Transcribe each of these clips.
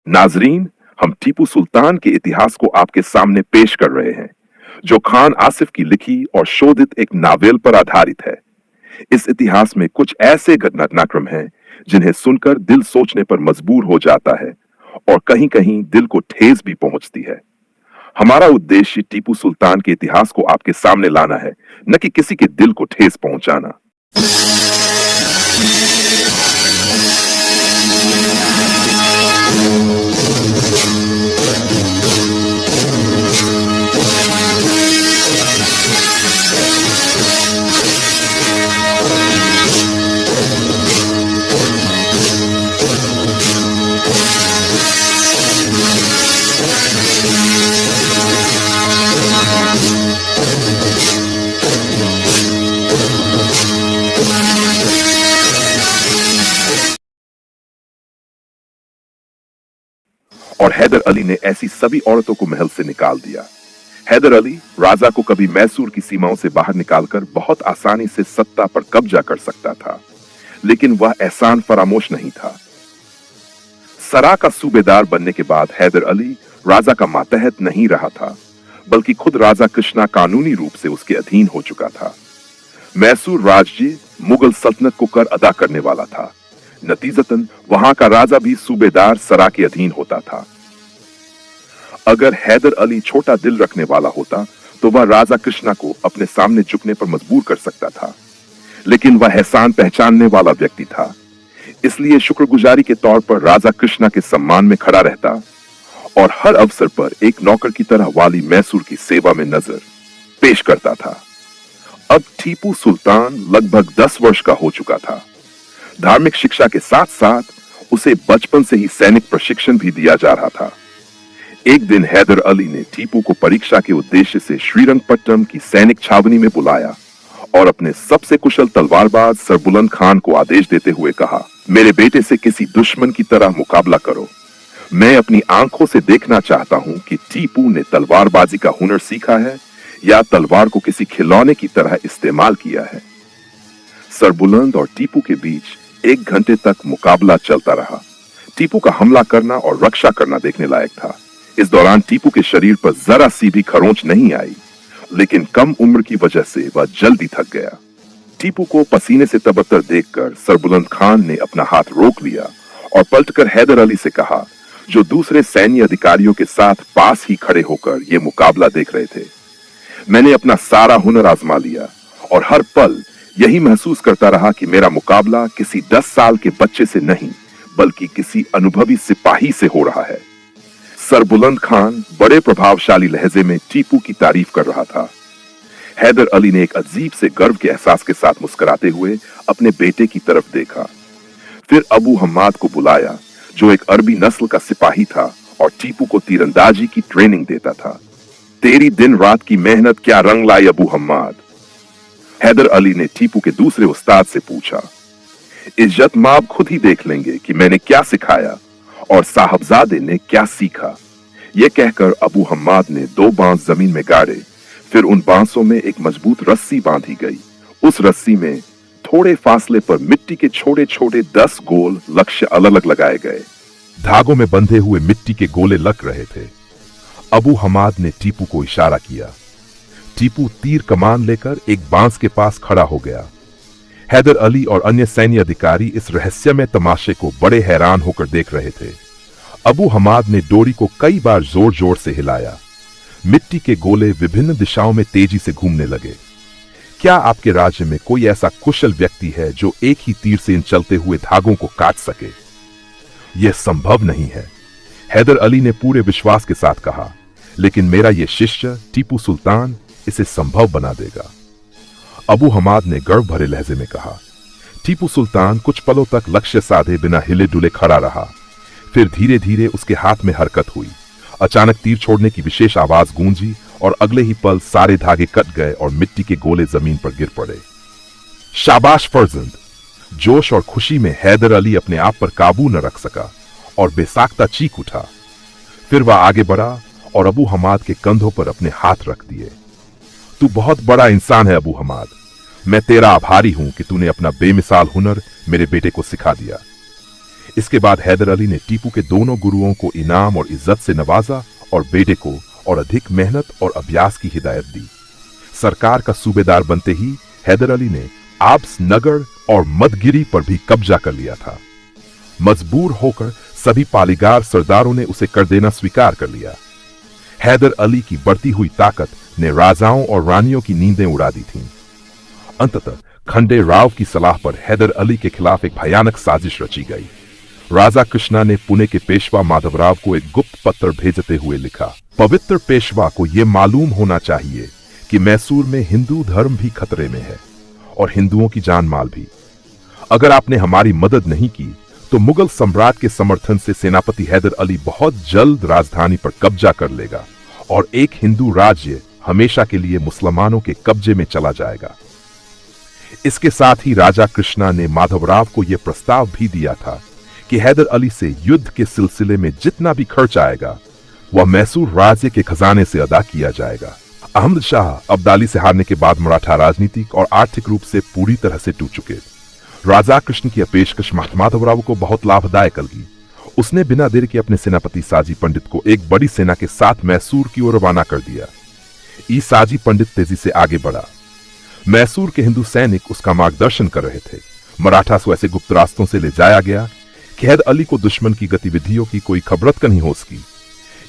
नाजरीन, हम टीपू सुल्तान के इतिहास को आपके सामने पेश कर रहे हैं, जो खान आसिफ की लिखी और शोधित एक नावेल पर आधारित है। इस इतिहास में कुछ ऐसे घटनाक्रम हैं जिन्हें सुनकर दिल सोचने पर मजबूर हो जाता है और कहीं-कहीं दिल को ठेस भी पहुंचती है। हमारा उद्देश्य टीपू सुल्तान के इतिहास को आपके सामने लाना है, न कि किसी के दिल को ठेस पहुंचाना। और हैदर अली ने ऐसी सभी औरतों को महल से निकाल दिया। हैदर अली राजा को कभी मैसूर की सीमाओं से बाहर निकालकर बहुत आसानी से सत्ता पर कब्जा कर सकता था, लेकिन वह एहसान फरामोश नहीं था। सरा का सूबेदार बनने के बाद हैदर अली राजा का मातहत नहीं रहा था, बल्कि खुद राजा कृष्णा कानूनी रूप से उसके अधीन हो चुका था। मैसूर राज्य मुगल सल्तनत को कर अदा करने वाला था। नतीजतन वहां का राजा भी सूबेदार सरा के अधीन होता था। अगर हैदर अली छोटा दिल रखने वाला होता तो वह राजा कृष्णा को अपने सामने झुकने पर मजबूर कर सकता था, लेकिन वह एहसान पहचानने वाला व्यक्ति था, इसलिए शुक्रगुजारी के तौर पर राजा कृष्णा के सम्मान में खड़ा रहता और हर अवसर पर एक नौकर की तरह वाली मैसूर की सेवा में नजर पेश करता था। अब टीपू सुल्तान लगभग 10 वर्ष का हो चुका था। धार्मिक शिक्षा के साथ साथ उसे बचपन से ही सैनिक प्रशिक्षण भी दिया जा रहा था। एक दिन हैदर अली ने टीपू को परीक्षा के उद्देश्य से श्रीरंगपट्टनम की सैनिक छावनी में बुलाया और अपने सबसे कुशल तलवारबाज सरबुलंद खान को आदेश देते हुए कहा, मेरे बेटे से किसी दुश्मन की तरह मुकाबला करो। मैं अपनी आंखों से देखना चाहता हूं कि टीपू ने तलवारबाजी का हुनर सीखा है या तलवार को किसी खिलौने की तरह इस्तेमाल किया है। सरबुलंद और टीपू के बीच 1 घंटे तक मुकाबला चलता रहा। टीपू का हमला करना और रक्षा करना देखने लायक था। इस दौरान टीपू के शरीर पर जरा सी भी खरोंच नहीं आई, लेकिन कम उम्र की वजह से वह जल्दी थक गया। टीपू को पसीने से तबत्तर देखकर सरबुलंद खान ने अपना हाथ रोक लिया और पलटकर हैदर अली से कहा, जो दूसरे सैन्य अधिकारियों के साथ पास ही खड़े होकर यह मुकाबला देख रहे थे, मैंने अपना सारा हुनर आजमा लिया और हर पल यही महसूस करता रहा कि मेरा मुकाबला किसी 10 साल के बच्चे से नहीं, बल्कि किसी अनुभवी सिपाही से हो रहा है। सरबुलंद खान बड़े प्रभावशाली लहजे में टीपू की तारीफ कर रहा था। हैदर अली ने एक अजीब से गर्व के एहसास के साथ मुस्कुराते हुए अपने बेटे की तरफ देखा। फिर अबू हम्माद को बुलाया, जो एक अरबी नस्ल का सिपाही था और टीपू को तीरंदाजी की ट्रेनिंग देता था। तेरी दिन रात की मेहनत क्या रंग लाई अबू हम्माद? हैदर अली ने टीपू के दूसरे उस्ताद से पूछा। इज्जत माब खुद ही देख लेंगे कि मैंने क्या सिखाया और साहबजादे ने क्या सीखा। यह कहकर अबू हम्माद ने 2 बांस जमीन में गाड़े। फिर उन बांसों में एक मजबूत रस्सी बांधी गई। उस रस्सी में थोड़े फासले पर मिट्टी के छोटे छोटे 10 गोल लक्ष्य अलग लगाए गए। धागों में बंधे हुए मिट्टी के गोले लग रहे थे। अबू हम्माद ने टीपू को इशारा किया। टीपू तीर कमान लेकर एक बांस के पास खड़ा हो गया। हैदर अली और अन्य सैन्य अधिकारी इस रहस्यमय तमाशे को बड़े हैरान होकर देख रहे थे। अबू हम्माद ने डोरी को कई बार जोर जोर से हिलाया। मिट्टी के गोले विभिन्न दिशाओं में तेजी से घूमने लगे। क्या आपके राज्य में कोई ऐसा कुशल व्यक्ति है जो एक ही तीर से इन चलते हुए धागों को काट सके? यह संभव नहीं है, हैदर अली ने पूरे विश्वास के साथ कहा, लेकिन मेरा यह शिष्य टीपू सुल्तान इसे संभव बना देगा। अबू हम्माद ने गर्व भरे लहजे में कहा। टीपू सुल्तान कुछ पलों तक लक्ष्य साधे बिना हिले डुले खड़ा रहा। फिर धीरे धीरे उसके हाथ में हरकत हुई। अचानक तीर छोड़ने की विशेष आवाज गूंजी और अगले ही पल सारे धागे कट गए और मिट्टी के गोले जमीन पर गिर पड़े। शाबाश फर्जंद! जोश और खुशी में हैदर अली अपने आप पर काबू न रख सका और बेसाख्ता चीख उठा। फिर वह आगे बढ़ा और अबू हम्माद के कंधों पर अपने हाथ रख दिए। तू बहुत बड़ा इंसान है अबू हम्माद। मैं तेरा आभारी हूं कि तूने अपना बेमिसाल हुनर मेरे बेटे को सिखा दिया। इसके बाद हैदर अली ने टीपू के दोनों गुरुओं को इनाम और इज्जत से नवाजा और बेटे को और अधिक मेहनत और अभ्यास की हिदायत दी। सरकार का सूबेदार बनते ही हैदर अली ने आब्स नगर और मदगिरी पर भी कब्जा कर लिया था। मजबूर होकर सभी पालीगार सरदारों ने उसे कर देना स्वीकार कर लिया। हैदर अली की बढ़ती हुई ताकत ने राजाओं और रानियों की नींदें उड़ा दी थीं। अंततः खंडे राव की सलाह पर हैदर अली के खिलाफ एक भयानक साजिश रची गई। राजा कृष्णा ने पुणे के पेशवा माधवराव को एक गुप्त पत्र भेजते हुए लिखा, पवित्र पेशवा को यह मालूम होना चाहिए कि मैसूर में हिंदू धर्म भी खतरे में है और हिंदुओं की जान माल भी। अगर आपने हमारी मदद नहीं की तो मुगल सम्राट के समर्थन से सेनापति हैदर अली बहुत जल्द राजधानी पर कब्जा कर लेगा और एक हिंदू राज्य हमेशा के लिए मुसलमानों के कब्जे में चला जाएगा। इसके साथ ही राजा कृष्णा ने माधवराव को यह प्रस्ताव भी दिया था कि हैदर अली से युद्ध के सिलसिले में जितना भी खर्च आएगा वह मैसूर राज्य के खजाने से अदा किया जाएगा। अहमद शाह अब्दाली से हारने के बाद मराठा राजनीतिक और आर्थिक रूप से पूरी तरह से टूट चुके। राजा कृष्ण की पेशकश माधवराव को बहुत लाभदायक लगी। उसने बिना देर के अपने सेनापति साजी पंडित को एक बड़ी सेना के साथ मैसूर की ओर रवाना कर दिया। साजी पंडित तेजी से आगे बढ़ा। मैसूर के हिंदू सैनिक उसका मार्गदर्शन कर रहे थे। मराठा को ऐसे गुप्त रास्तों से ले जाया गया कि हैदर अली को दुश्मन की गतिविधियों की कोई खबरत नहीं हो सकी।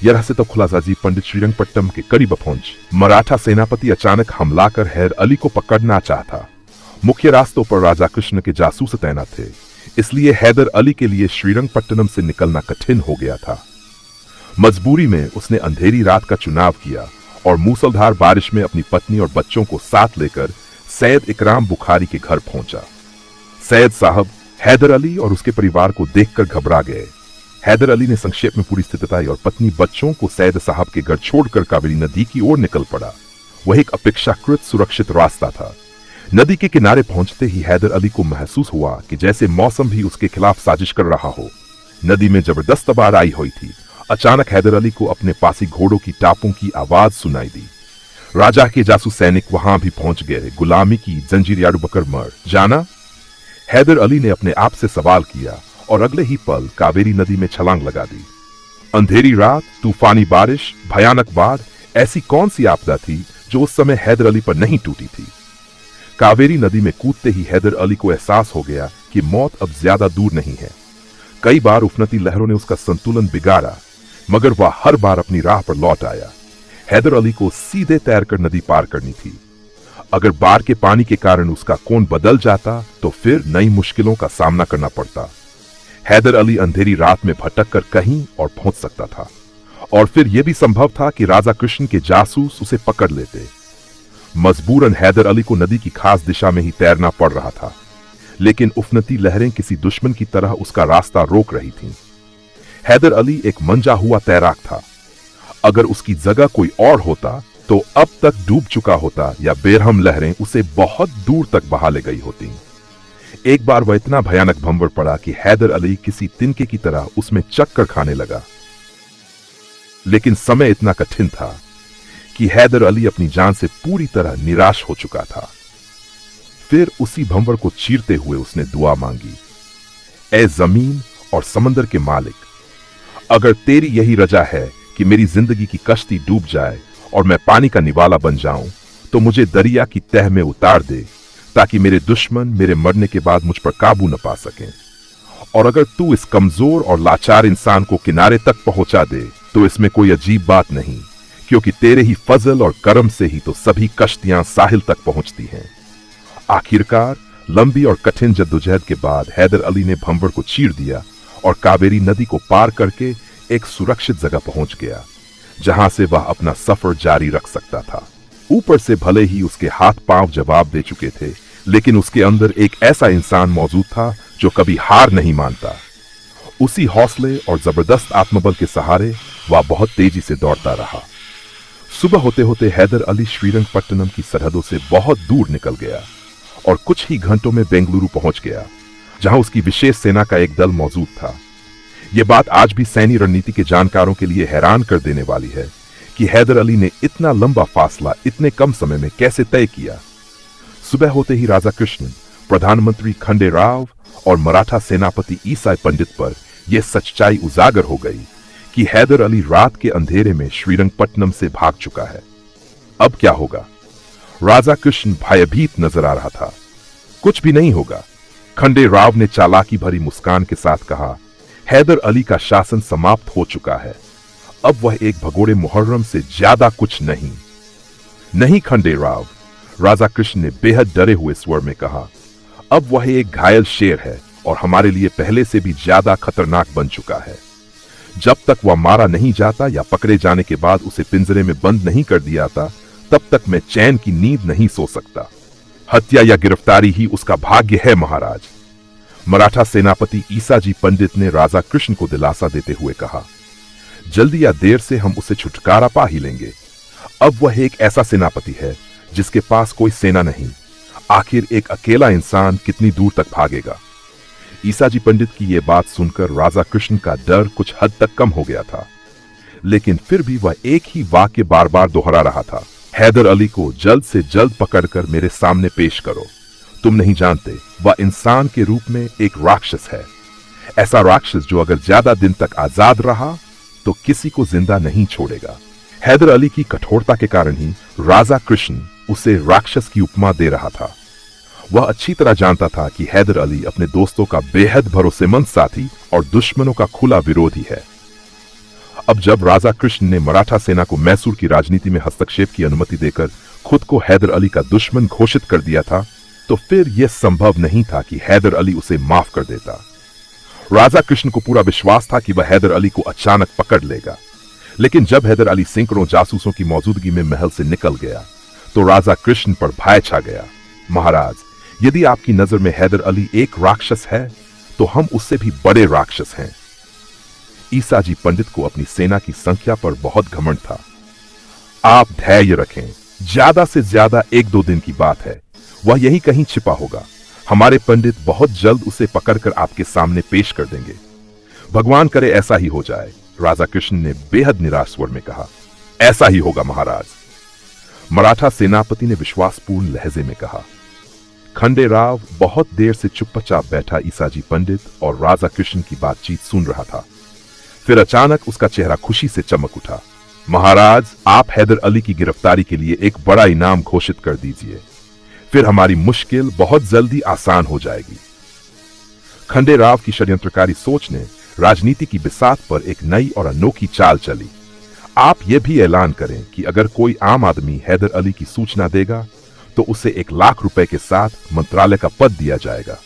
यह रहस्य तो खुला साजी पंडित श्रीरंगपट्टम के करीब पहुंच। मराठा सेनापति अचानक हमला कर हैदर अली को पकड़ना चाहता। मुख्य रास्तों पर राजा कृष्ण के जासूस तैनात थे, इसलिए हैदर अली के लिए श्रीरंगपट्टनम से निकलना कठिन हो गया था। मजबूरी में उसने अंधेरी रात का चुनाव किया और मूसलधार बारिश में अपनी पत्नी और बच्चों को साथ लेकर सैयद इकराम बुखारी के घर पहुंचा। सैयद साहब हैदर अली और उसके परिवार को देखकर घबरा गए। हैदर अली ने संक्षेप में पूरी स्थिति बताई और पत्नी बच्चों को सैयद साहब के घर छोड़कर कावेरी नदी की ओर निकल पड़ा। वह एक अपेक्षाकृत सुरक्षित रास्ता था। नदी के किनारे पहुंचते ही हैदर अली को महसूस हुआ कि जैसे मौसम भी उसके खिलाफ साजिश कर रहा हो। नदी में जबरदस्त बाढ़ आई हुई थी। अचानक हैदर अली को अपने पासी घोड़ों की टापों की आवाज सुनाई दी। राजा के जासूस सैनिक वहां भी पहुंच गए। गुलामी की जंजीर याडू बकर मर जाना। हैदर अली ने अपने आप से सवाल किया और अगले ही पल कावेरी नदी में छलांग लगा दी। अंधेरी रात, तूफानी बारिश, भयानक बाढ़, ऐसी कौन सी आपदा थी जो उस समय हैदर अली पर नहीं टूटी थी। कावेरी नदी में कूदते ही हैदर अली को एहसास हो गया कि मौत अब ज्यादा दूर नहीं है। कई बार उफनती लहरों ने उसका संतुलन बिगाड़ा, मगर वह हर बार अपनी राह पर लौट आया। हैदर अली को सीधे तैरकर नदी पार करनी थी। अगर बाढ़ के पानी के कारण उसका कोण बदल जाता तो फिर नई मुश्किलों का सामना करना पड़ता। हैदर अली अंधेरी रात में भटक कर कहीं और पहुंच सकता था और फिर यह भी संभव था कि राजा कृष्ण के जासूस उसे पकड़ लेते। मजबूरन हैदर अली को नदी की खास दिशा में ही तैरना पड़ रहा था, लेकिन उफनती लहरें किसी दुश्मन की तरह उसका रास्ता रोक रही थीं। हैदर अली एक मंजा हुआ तैराक था। अगर उसकी जगह कोई और होता तो अब तक डूब चुका होता या बेरहम लहरें उसे बहुत दूर तक बहा ले गई होती। एक बार वह इतना भयानक भंवर पड़ा कि हैदर अली किसी तिनके की तरह उसमें चक्कर खाने लगा। लेकिन समय इतना कठिन था कि हैदर अली अपनी जान से पूरी तरह निराश हो चुका था। फिर उसी भंवर को चीरते हुए उसने दुआ मांगी, ऐ जमीन और समंदर के मालिक, अगर तेरी यही रजा है कि मेरी जिंदगी की कश्ती डूब जाए और मैं पानी का निवाला बन जाऊं, तो मुझे दरिया की तह में उतार दे, ताकि मेरे दुश्मन मेरे मरने के बाद मुझ पर काबू न पा सकें। और अगर तू इस कमजोर और लाचार इंसान को किनारे तक पहुंचा दे तो इसमें कोई अजीब बात नहीं, क्योंकि तेरे ही फजल और करम से ही तो सभी कश्तियां साहिल तक पहुंचती हैं। आखिरकार लंबी और कठिन जद्दोजहद के बाद हैदर अली ने भंवर को चीर दिया और कावेरी नदी को पार करके एक सुरक्षित जगह पहुंच गया, जहां से वह अपना सफर जारी रख सकता था। ऊपर से भले ही उसके हाथ पांव जवाब दे चुके थे, लेकिन उसके अंदर एक ऐसा इंसान मौजूद था जो कभी हार नहीं मानता। उसी हौसले और जबरदस्त आत्मबल के सहारे वह बहुत तेजी से दौड़ता रहा। सुबह होते होते हैदर अली श्रीरंगपट्टनम की सरहदों से बहुत दूर निकल गया और कुछ ही घंटों में बेंगलुरु पहुंच गया, जहां उसकी विशेष सेना का एक दल मौजूद था। यह बात आज भी सैन्य रणनीति के जानकारों के लिए हैरान कर देने वाली है कि हैदर अली ने इतना लंबा फासला इतने कम समय में कैसे तय किया। सुबह होते ही राजा कृष्ण, प्रधानमंत्री खंडे राव और मराठा सेनापति ईसा पंडित पर यह सच्चाई उजागर हो गई कि हैदर अली रात के अंधेरे में श्रीरंगपट्टनम से भाग चुका है। अब क्या होगा? राजा कृष्ण भयभीत नजर आ रहा था। कुछ भी नहीं होगा, खंडे राव ने चालाकी भरी मुस्कान के साथ कहा। हैदर अली का शासन समाप्त हो चुका है। अब वह एक भगोड़े मुहर्रम से ज्यादा कुछ नहीं। नहीं खंडे राव, राजा कृष्ण ने बेहद डरे हुए स्वर में कहा। अब वह एक घायल शेर है और हमारे लिए पहले से भी ज्यादा खतरनाक बन चुका है। जब तक वह मारा नहीं जाता या पकड़े जाने के बाद उसे पिंजरे में बंद नहीं कर दिया जाता, तब तक मैं चैन की नींद नहीं सो सकता। हत्या या गिरफ्तारी ही उसका भाग्य है महाराज। मराठा सेनापति ईसा जी पंडित ने राजा कृष्ण को दिलासा देते हुए कहा। जल्दी या देर से हम उसे छुटकारा पा ही लेंगे। अब वह एक ऐसा सेनापति है जिसके पास कोई सेना नहीं। आखिर एक अकेला इंसान कितनी दूर तक भागेगा? ईसा जी पंडित की यह बात सुनकर राजा कृष्ण का डर कुछ हद तक कम हो गया था, लेकिन फिर भी वह एक ही वाक्य बार बार दोहरा रहा था। हैदर अली को जल्द से जल्द पकड़कर मेरे सामने पेश करो। तुम नहीं जानते, वह इंसान के रूप में एक राक्षस है। ऐसा राक्षस जो अगर ज्यादा दिन तक आजाद रहा तो किसी को जिंदा नहीं छोड़ेगा। हैदर अली की कठोरता के कारण ही राजा कृष्ण उसे राक्षस की उपमा दे रहा था। वह अच्छी तरह जानता था कि हैदर अली अपने दोस्तों का बेहद भरोसेमंद साथी और दुश्मनों का खुला विरोधी है। अब जब राजा कृष्ण ने मराठा सेना को मैसूर की राजनीति में हस्तक्षेप की अनुमति देकर खुद को हैदर अली का दुश्मन घोषित कर दिया था, तो फिर यह संभव नहीं था कि हैदर अली उसे माफ कर देता। राजा कृष्ण को पूरा विश्वास था कि वह हैदर अली को अचानक पकड़ लेगा, लेकिन जब हैदर अली सैकड़ों जासूसों की मौजूदगी में महल से निकल गया तो राजा कृष्ण पर भय छा गया। महाराज, यदि आपकी नजर में हैदर अली एक राक्षस है तो हम उससे भी बड़े राक्षस हैं। ईसा जी पंडित को अपनी सेना की संख्या पर बहुत घमंड था। आप धैर्य रखें, ज्यादा से ज्यादा 1-2 दिन की बात है। वह यहीं कहीं छिपा होगा। हमारे पंडित बहुत जल्द उसे पकड़कर आपके सामने पेश कर देंगे। भगवान करे ऐसा ही हो जाए, राजा कृष्ण ने बेहद निराश स्वर में कहा। ऐसा ही होगा महाराज, मराठा सेनापति ने विश्वासपूर्ण लहजे में कहा। खंडे राव बहुत देर से चुपचाप बैठा ईसा जी पंडित और राजा कृष्ण की बातचीत सुन रहा था। फिर अचानक उसका चेहरा खुशी से चमक उठा। महाराज, आप हैदर अली की गिरफ्तारी के लिए एक बड़ा इनाम घोषित कर दीजिए, फिर हमारी मुश्किल बहुत जल्दी आसान हो जाएगी। खंडे राव की षड्यंत्रकारी सोच ने राजनीति की बिसात पर एक नई और अनोखी चाल चली। आप यह भी ऐलान करें कि अगर कोई आम आदमी हैदर अली की सूचना देगा तो उसे 1 लाख रुपए के साथ मंत्रालय का पद दिया जाएगा,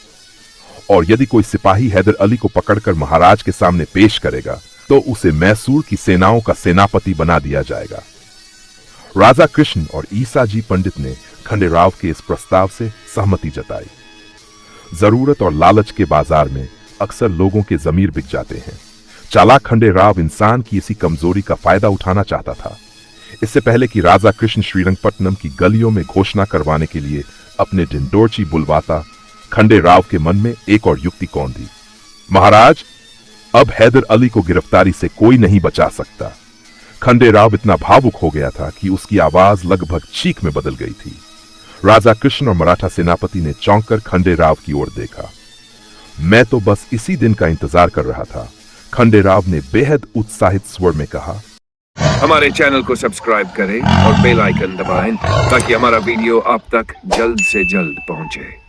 और यदि कोई सिपाही हैदर अली को पकड़कर महाराज के सामने पेश करेगा तो उसे मैसूर की सेनाओं का सेनापति बना दिया जाएगा। राजा कृष्ण और ईसा जी पंडित ने खंडे राव के इस प्रस्ताव से सहमति जताई। जरूरत और लालच के बाजार में अक्सर लोगों के जमीर बिक जाते हैं। चालाक खंडे राव इंसान की इसी कमजोरी का फायदा उठाना चाहता था। इससे पहले कि राजा कृष्ण श्रीरंगपट्टनम की गलियों में घोषणा करवाने के लिए अपने ढिंडोरची बुलवाता, खंडे राव के मन में एक और युक्ति कौन थी। महाराज, अब हैदर अली को गिरफ्तारी से कोई नहीं बचा सकता। खंडे राव इतना भावुक हो गया था कि उसकी आवाज लगभग चीख में बदल गई थी। राजा कृष्ण और मराठा सेनापति ने चौंक कर खंडे राव की ओर देखा। मैं तो बस इसी दिन का इंतजार कर रहा था, खंडे राव ने बेहद उत्साहित स्वर में कहा। हमारे चैनल को सब्सक्राइब करें और बेल आइकन दबाएं ताकि हमारा वीडियो आप तक जल्द से जल्द पहुंचे।